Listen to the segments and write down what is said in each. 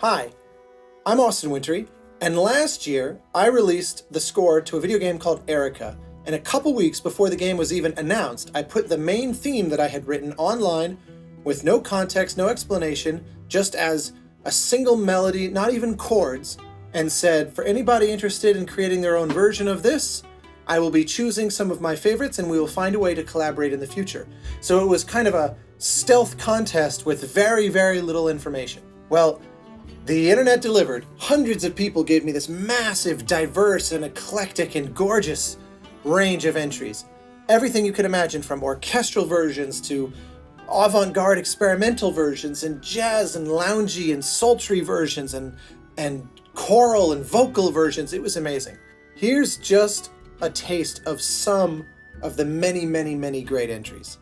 Hi, I'm Austin Wintory, and last year I released the score to a video game called Erica, and a couple weeks before the game was even announced, I put the main theme that I had written online with no context, no explanation, just as a single melody, not even chords, and said, for anybody interested in creating their own version of this, I will be choosing some of my favorites and we will find a way to collaborate in the future. So it was kind of a stealth contest with very, very little information. Well, the internet delivered. Hundreds of people gave me this massive, diverse, and eclectic and gorgeous range of entries. Everything you could imagine, from orchestral versions to avant-garde experimental versions, and jazz and loungy and sultry versions, and choral and vocal versions. It was amazing. Here's just a taste of some of the many, many, many great entries.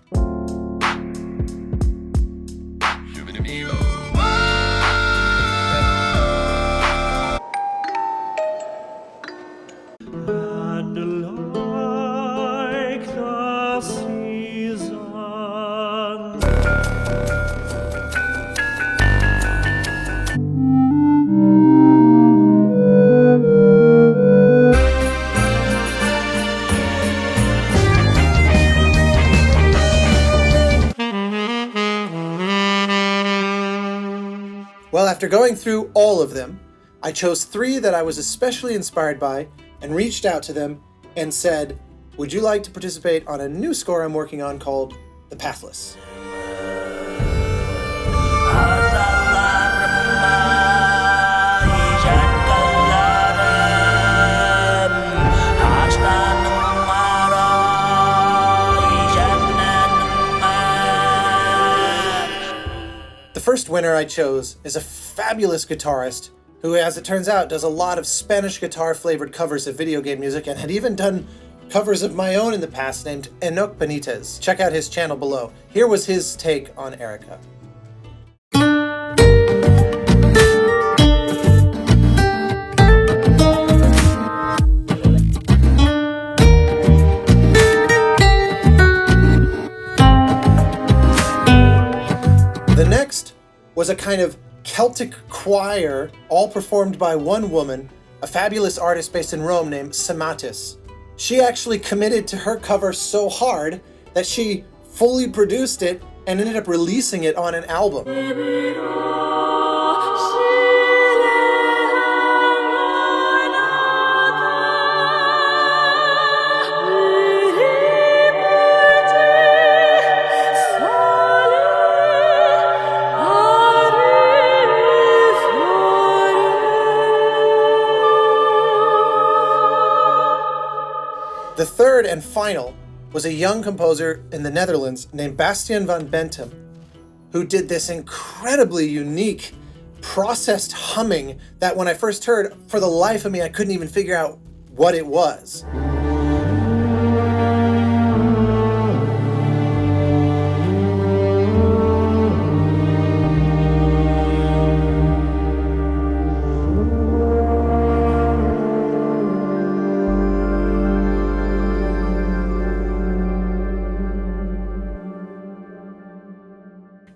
Well, after going through all of them, I chose 3 that I was especially inspired by and reached out to them and said, would you like to participate on a new score I'm working on called The Pathless? The first winner I chose is a fabulous guitarist who, as it turns out, does a lot of Spanish guitar-flavored covers of video game music and had even done covers of my own in the past, named Enoch Benitez. Check out his channel below. Here was his take on Erica. The next was a kind of Celtic choir, all performed by one woman, a fabulous artist based in Rome named Samatis. She actually committed to her cover so hard that she fully produced it and ended up releasing it on an album. The third and final was a young composer in the Netherlands named Bastiaan van Bentem, who did this incredibly unique processed humming that when I first heard, for the life of me, I couldn't even figure out what it was.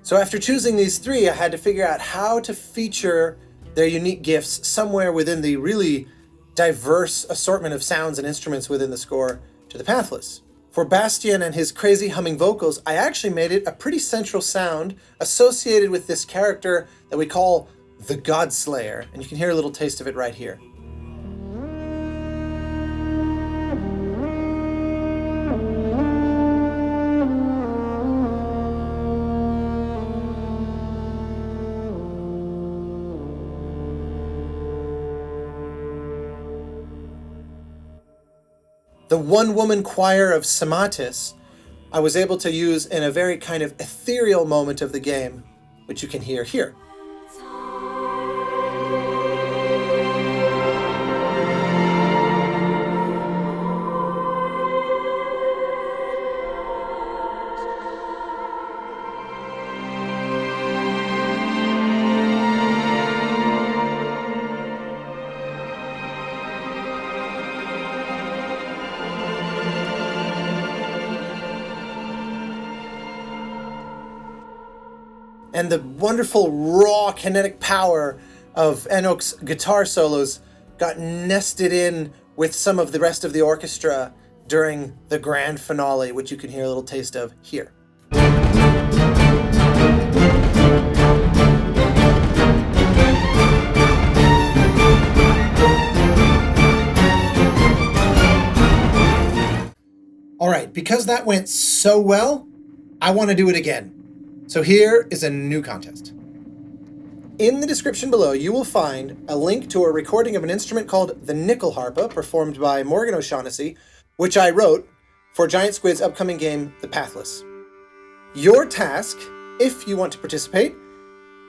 So after choosing these 3, I had to figure out how to feature their unique gifts somewhere within the really diverse assortment of sounds and instruments within the score to The Pathless. For Bastiaan and his crazy humming vocals, I actually made it a pretty central sound associated with this character that we call the Godslayer, and you can hear a little taste of it right here. The one-woman choir of Samatis I was able to use in a very kind of ethereal moment of the game, which you can hear here. and the wonderful raw kinetic power of Enoch's guitar solos got nested in with some of the rest of the orchestra during the grand finale, which you can hear a little taste of here. All right, because that went so well, I want to do it again. So here is a new contest. In the description below, you will find a link to a recording of an instrument called the nickel harpa, performed by Morgan O'Shaughnessy, which I wrote for Giant Squid's upcoming game, The Pathless. Your task, if you want to participate,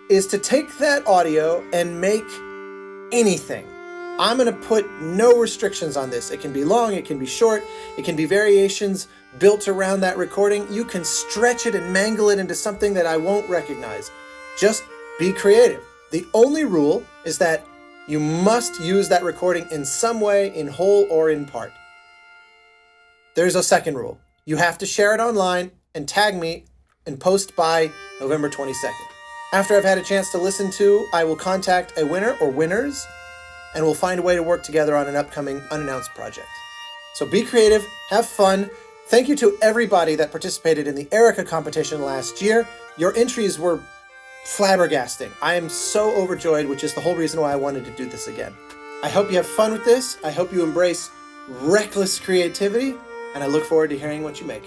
is to take that audio and make anything. I'm going to put no restrictions on this. It can be long, it can be short, it can be variations built around that recording. You can stretch it and mangle it into something that I won't recognize. Just be creative. The only rule is that you must use that recording in some way, in whole or in part. There's a second rule. You have to share it online and tag me and post by November 22nd. After I've had a chance to listen to, I will contact a winner or winners, and we'll find a way to work together on an upcoming unannounced project. So be creative, have fun. Thank you to everybody that participated in the Erica competition last year. Your entries were flabbergasting. I am so overjoyed, which is the whole reason why I wanted to do this again. I hope you have fun with this. I hope you embrace reckless creativity, and I look forward to hearing what you make.